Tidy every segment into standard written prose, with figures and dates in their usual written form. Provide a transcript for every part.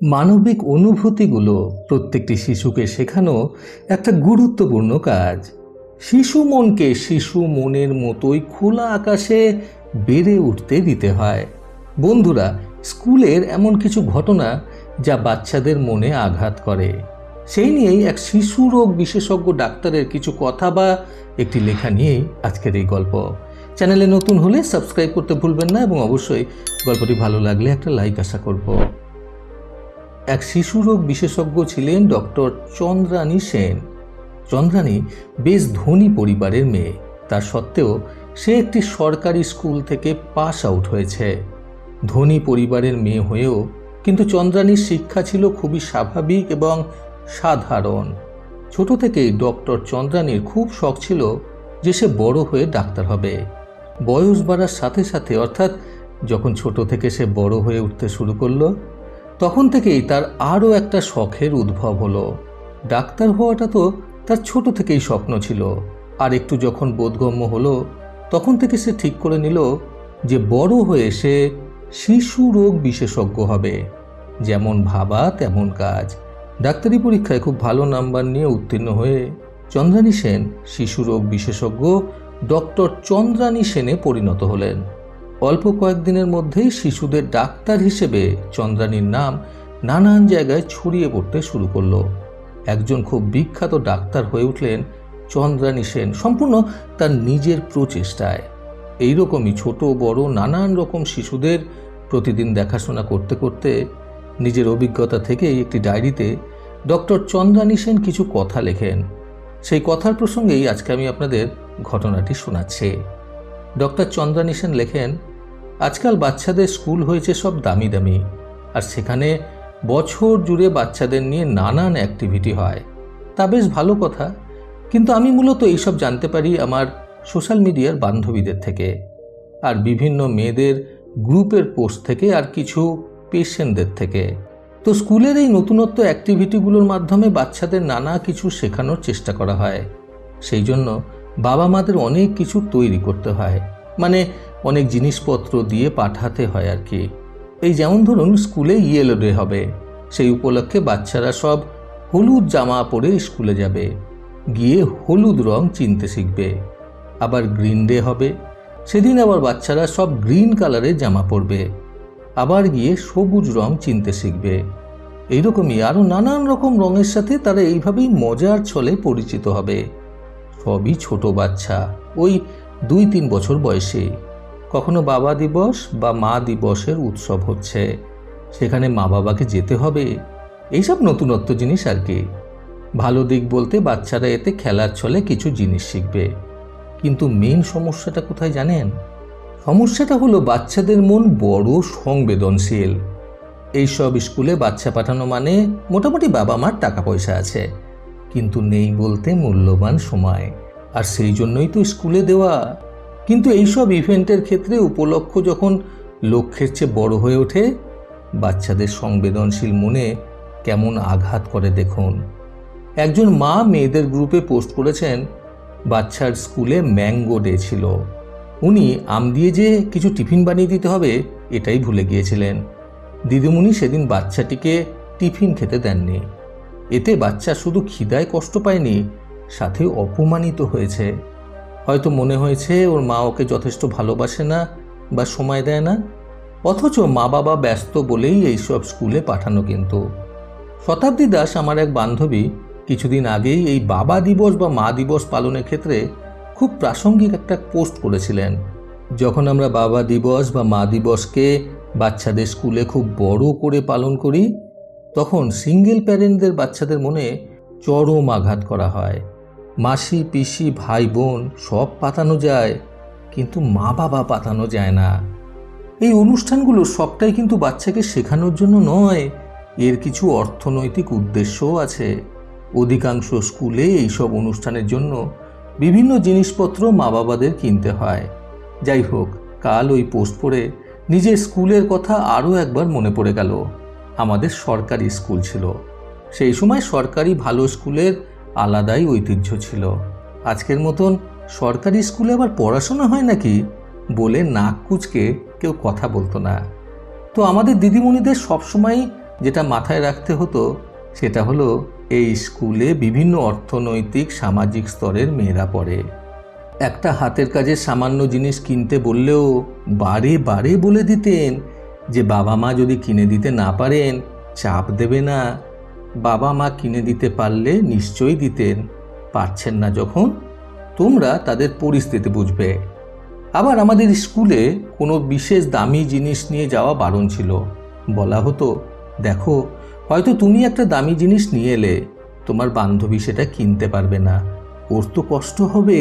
মানবিক অনুভূতিগুলো প্রত্যেকটি শিশুকে শেখানো একটা গুরুত্বপূর্ণ কাজ। শিশু মনকে শিশু মনের মতোই খোলা আকাশে বেড়ে উঠতে দিতে হয়। বন্ধুরা, স্কুলের এমন কিছু ঘটনা যা বাচ্চাদের মনে আঘাত করে, সেই নিয়েই এক শিশু রোগ বিশেষজ্ঞ ডাক্তারের কিছু কথা বা একটি লেখা নিয়েই আজকের এই গল্প। চ্যানেলে নতুন হলে সাবস্ক্রাইব করতে ভুলবেন না এবং অবশ্যই গল্পটি ভালো লাগলে একটা লাইক আশা করব। এক শিশু রোগ বিশেষজ্ঞ ছিলেন ডক্টর চন্দ্রানী সেন। চন্দ্রানী বেশ ধনী পরিবারের মেয়ে, তা সত্ত্বেও সে একটি সরকারি স্কুল থেকে পাস আউট হয়েছে। ধনী পরিবারের মেয়ে হয়েও কিন্তু চন্দ্রানীর শিক্ষা ছিল খুবই স্বাভাবিক এবং সাধারণ। ছোট থেকেই ডক্টর চন্দ্রানীর খুব শখ ছিল যে সে বড় হয়ে ডাক্তার হবে। বয়স বাড়ার সাথে সাথে, অর্থাৎ যখন ছোট থেকে সে বড় হয়ে উঠতে শুরু করলো, তখন থেকেই তার আরও একটা শখের উদ্ভব হলো। ডাক্তার হওয়াটা তো তার ছোট থেকেই স্বপ্ন ছিল, আর একটু যখন বোধগম্য হলো তখন থেকে সে ঠিক করে নিল যে বড় হয়ে সে শিশু রোগ বিশেষজ্ঞ হবে। যেমন ভাবা তেমন কাজ। ডাক্তারি পরীক্ষায় খুব ভালো নাম্বার নিয়ে উত্তীর্ণ হয়ে চন্দ্রানী সেন শিশু রোগ বিশেষজ্ঞ ডক্টর চন্দ্রানী সেনে পরিণত হলেন। অল্প কয়েকদিনের মধ্যেই শিশুদের ডাক্তার হিসেবে চন্দ্রানীর নাম নানান জায়গায় ছড়িয়ে পড়তে শুরু করলো। একজন খুব বিখ্যাত ডাক্তার হয়ে উঠলেন চন্দ্রানী সেন, সম্পূর্ণ তার নিজের প্রচেষ্টায়। এইরকমই ছোট বড় নানান রকম শিশুদের প্রতিদিন দেখাশোনা করতে করতে নিজের অভিজ্ঞতা থেকেই একটি ডায়েরিতে ডক্টর চন্দ্রানী সেন কিছু কথা লেখেন। সেই কথার প্রসঙ্গেই আজকে আমি আপনাদের ঘটনাটি শোনাচ্ছি। ডক্টর চন্দ্রানী সেন লেখেন, আজকাল বাচ্চাদের স্কুল হয়েছে সব দামি দামি, আর সেখানে বছর জুড়ে বাচ্চাদের নিয়ে নানান অ্যাক্টিভিটি হয়। তা বেশ ভালো কথা, কিন্তু আমি মূলত এইসব জানতে পারি আমার সোশ্যাল মিডিয়ার বান্ধবীদের থেকে, আর বিভিন্ন মেয়েদের গ্রুপের পোস্ট থেকে, আর কিছু পেশেন্টদের থেকে। তো স্কুলের এই নতুনত্ব অ্যাক্টিভিটিগুলোর মাধ্যমে বাচ্চাদের নানা কিছু শেখানোর চেষ্টা করা হয়। সেই জন্য বাবা মাদের অনেক কিছু তৈরি করতে হয়, মানে অনেক জিনিসপত্র দিয়ে পাঠাতে হয় আর কি। এই যেমন ধরুন, স্কুলে ইয়েলো ডে হবে, সেই উপলক্ষে বাচ্চারা সব হলুদ জামা পরে স্কুলে যাবে, গিয়ে হলুদ রং চিনতে শিখবে। আবার গ্রিন ডে হবে, সেদিন আবার বাচ্চারা সব গ্রিন কালারের জামা পরবে, আবার গিয়ে সবুজ রং চিনতে শিখবে। এইরকমই আরও নানান রকম রঙের সাথে তারা এইভাবেই মজার ছলে পরিচিত হবে। সবই ছোট বাচ্চা, ওই 2-3 বছর বয়সে। কখনো বাবা দিবস বা মা দিবসের উৎসব হচ্ছে, সেখানে মা বাবাকে যেতে হবে। এইসব নতুনত্ব জিনিস আর কি। ভালো দিক বলতে বাচ্চারা এতে খেলার ছলে কিছু জিনিস শিখবে। কিন্তু মেন সমস্যাটা কোথায় জানেন? সমস্যাটা হলো বাচ্চাদের মন বড় সংবেদনশীল। এইসব স্কুলে বাচ্চা পাঠানো মানে মোটামুটি বাবা মার টাকা পয়সা আছে, কিন্তু নেই বলতে মূল্যবান সময়, আর সেই জন্যই তো স্কুলে দেওয়া। কিন্তু এইসব ইভেন্টের ক্ষেত্রে উপলক্ষ যখন লক্ষ্যের চেয়ে বড় হয়ে ওঠে, বাচ্চাদের সংবেদনশীল মনে কেমন আঘাত করে দেখুন। একজন মা মেয়েদের গ্রুপে পোস্ট করেছেন, বাচ্চার স্কুলে ম্যাঙ্গো ডে ছিল। উনি আম দিয়ে যে কিছু টিফিন বানিয়ে দিতে হবে এটাই ভুলে গিয়েছিলেন। দিদিমণি সেদিন বাচ্চাটিকে টিফিন খেতে দেননি। এতে বাচ্চা শুধু খিদায় কষ্ট পায়নি, সাথে অপমানিত হয়েছে। হয়তো মনে হয়েছে ওর মা ওকে যথেষ্ট ভালোবাসে না বা সময় দেয় না, অথচ মা বাবা ব্যস্ত বলেই এইসব স্কুলে পাঠানো। কিন্তু শতাব্দী দাস, আমার এক বান্ধবী, কিছুদিন আগেই এই বাবা দিবস বা মা দিবস পালনের ক্ষেত্রে খুব প্রাসঙ্গিক একটা পোস্ট করেছিলেন। যখন আমরা বাবা দিবস বা মা দিবসকে বাচ্চাদের স্কুলে খুব বড় করে পালন করি, তখন সিঙ্গেল প্যারেন্টদের বাচ্চাদের মনে চরম আঘাত করা হয়। মাসি পিসি ভাই বোন সব পাতানো যায়, কিন্তু মা বাবা পাতানো যায় না। এই অনুষ্ঠানগুলো সবটাই কিন্তু বাচ্চাকে শেখানোর জন্য নয়, এর কিছু অর্থনৈতিক উদ্দেশ্যও আছে। অধিকাংশ স্কুলে এইসব অনুষ্ঠানের জন্য বিভিন্ন জিনিসপত্র মা বাবাদের কিনতে হয়। যাই হোক, কাল ওই পোস্ট পড়ে নিজের স্কুলের কথা আরও একবার মনে পড়ে গেল। আমাদের সরকারি স্কুল ছিল, সেই সময় সরকারি ভালো স্কুলের আলাদাই ঐতিহ্য ছিল। আজকের মতন সরকারি স্কুলে আবার পড়াশোনা হয় নাকি বলে নাক কুচকে কেউ কথা বলতো না। তো আমাদের দিদিমণিদের সবসময় যেটা মাথায় রাখতে হতো সেটা হলো এই স্কুলে বিভিন্ন অর্থনৈতিক সামাজিক স্তরের মেয়েরা পড়ে। একটা হাতের কাজের সামান্য জিনিস কিনতে বললেও বারে বারে বলে দিতেন যে বাবা মা যদি কিনে দিতে না পারেন চাপ দেবে না, বাবা মা কিনে দিতে পারলে নিশ্চয়ই দিতেন, পারছেন না যখন তোমরা তাদের পরিস্থিতি বুঝবে। আবার আমাদের স্কুলে কোনো বিশেষ দামি জিনিস নিয়ে যাওয়া বারণ ছিল। বলা হতো, দেখো হয়তো তুমি একটা দামি জিনিস নিয়ে এলে, তোমার বান্ধবী সেটা কিনতে পারবে না, ওর তো কষ্ট হবে,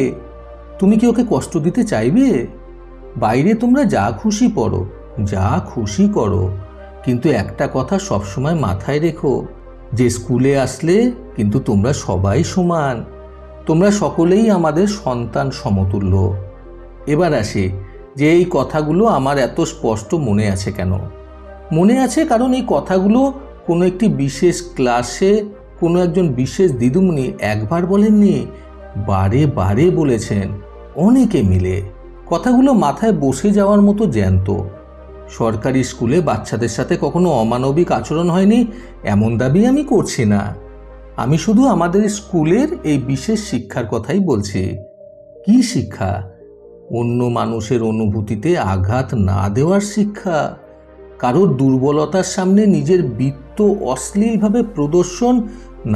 তুমি কি ওকে কষ্ট দিতে চাইবে? বাইরে তোমরা যা খুশি পড়ো, যা খুশি করো, কিন্তু একটা কথা সবসময় মাথায় রেখো যে স্কুলে আসলে কিন্তু তোমরা সবাই সমান, তোমরা সকলেই আমাদের সন্তান সমতুল্য। এবার আসে যে এই কথাগুলো আমার এত স্পষ্ট মনে আছে কেন। মনে আছে কারণ এই কথাগুলো কোনো একটি বিশেষ ক্লাসে কোনো একজন বিশেষ দিদিমণি একবার বলেননি, বারে বারে বলেছেন, অনেকে মিলে। কথাগুলো মাথায় বসে যাওয়ার মতো জ্যান্ত। সরকারি স্কুলে বাচ্চাদের সাথে কখনো অমানবিক আচরণ হয়নি এমন দাবি আমি করছি না, আমি শুধু আমাদের স্কুলের এই বিশেষ শিক্ষার কথাই বলছি। কি শিক্ষা? অন্য মানুষের অনুভূতিতে আঘাত না দেওয়ার শিক্ষা, কারোর দুর্বলতার সামনে নিজের বৃত্ত অশ্লীলভাবে প্রদর্শন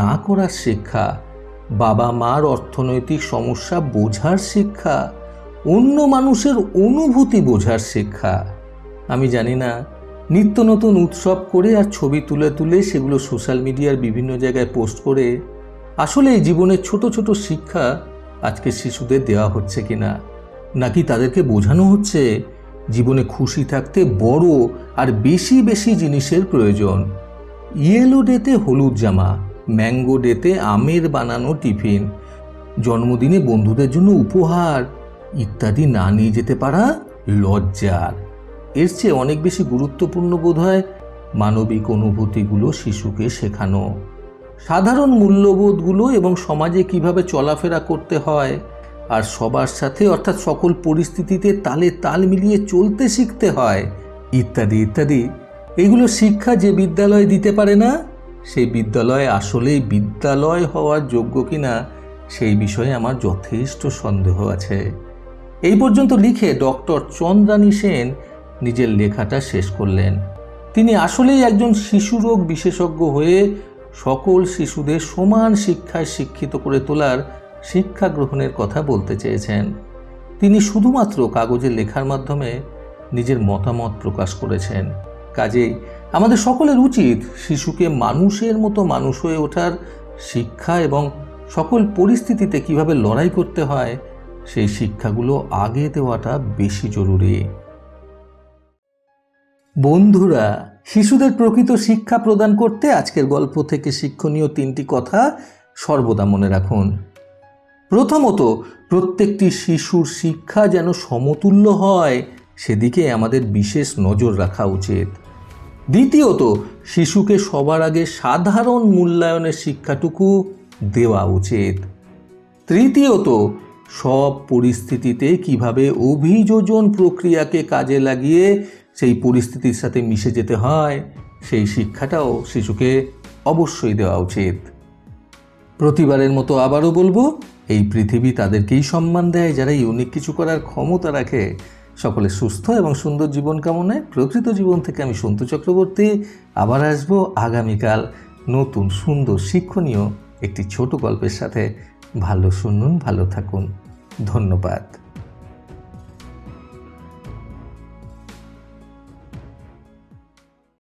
না করার শিক্ষা, বাবা মার অর্থনৈতিক সমস্যা বোঝার শিক্ষা, অন্য মানুষের অনুভূতি বোঝার শিক্ষা। আমি জানি না নিত্য নতুন উৎসব করে আর ছবি তুলে তুলে সেগুলো সোশ্যাল মিডিয়ার বিভিন্ন জায়গায় পোস্ট করে আসলে এই জীবনের ছোট ছোট শিক্ষা আজকে শিশুদের দেওয়া হচ্ছে কিনা, নাকি তাদেরকে বোঝানো হচ্ছে জীবনে খুশি থাকতে বড় আর বেশি বেশি জিনিসের প্রয়োজন। ইয়েলো ডেতে হলুদ জামা, ম্যাঙ্গো ডেতে আমের বানানো টিফিন, জন্মদিনে বন্ধুদের জন্য উপহার ইত্যাদি না নিয়ে যেতে পারা লজ্জার। এর চেয়ে অনেক বেশি গুরুত্বপূর্ণ বোধ হয় মানবিক অনুভূতিগুলো শিশুকে শেখানো, সাধারণ মূল্যবোধগুলো এবং সমাজে কিভাবে চলাফেরা করতে হয় আর সবার সাথে অর্থাৎ সকল পরিস্থিতিতে তালে তাল মিলিয়ে চলতে শিখতে হয় ইত্যাদি ইত্যাদি। এগুলো শিক্ষা যে বিদ্যালয় দিতে পারে না, সেই বিদ্যালয় আসলেই বিদ্যালয় হওয়ার যোগ্য কিনা সেই বিষয়ে আমার যথেষ্ট সন্দেহ আছে। এই পর্যন্ত লিখে ডক্টর চন্দ্রানী সেন নিজের লেখাটা শেষ করলেন। তিনি আসলেই একজন শিশুরোগ বিশেষজ্ঞ হয়ে সকল শিশুদের সমান শিক্ষায় শিক্ষিত করে তোলার শিক্ষা গ্রহণের কথা বলতে চেয়েছেন। তিনি শুধুমাত্র কাগজে লেখার মাধ্যমে নিজের মতামত প্রকাশ করেছেন। কাজেই আমাদের সকলের উচিত শিশুকে মানুষের মতো মানুষ হয়ে ওঠার শিক্ষা এবং সকল পরিস্থিতিতে কিভাবে লড়াই করতে হয় সেই শিক্ষাগুলো আগে দেওয়াটা বেশি জরুরি। বন্ধুরা, শিশুদের প্রকৃত শিক্ষা প্রদান করতে আজকের গল্প থেকে শিক্ষণীয় 3টি কথা সর্বদা মনে রাখুন। প্রথমত, প্রত্যেকটি শিশুর শিক্ষা যেন সমতুল্য হয় সেদিকে আমাদের বিশেষ নজর রাখা উচিত। দ্বিতীয়ত, শিশুকে সবার আগে সাধারণ মূল্যায়নের শিক্ষাটুকু দেওয়া উচিত। তৃতীয়ত, সব পরিস্থিতিতে কিভাবে অভিযোজন প্রক্রিয়াকে কাজে লাগিয়ে সেই পরিস্থিতির সাথে মিশে যেতে হয় সেই শিক্ষাটাও শিশুকে অবশ্যই দেওয়া উচিত। প্রতিবারের মতো আবারও বলবো, এই পৃথিবী তাদেরকেই সম্মান দেয় যারা ইউনিক কিছু করার ক্ষমতা রাখে। সকলে সুস্থ এবং সুন্দর জীবন কামনায় প্রকৃত জীবন থেকে আমি সন্তু চক্রবর্তী আবার আসবো আগামীকাল নতুন সুন্দর শিক্ষণীয় একটি ছোট গল্পের সাথে। ভালো শুনুন, ভালো থাকুন। ধন্যবাদ।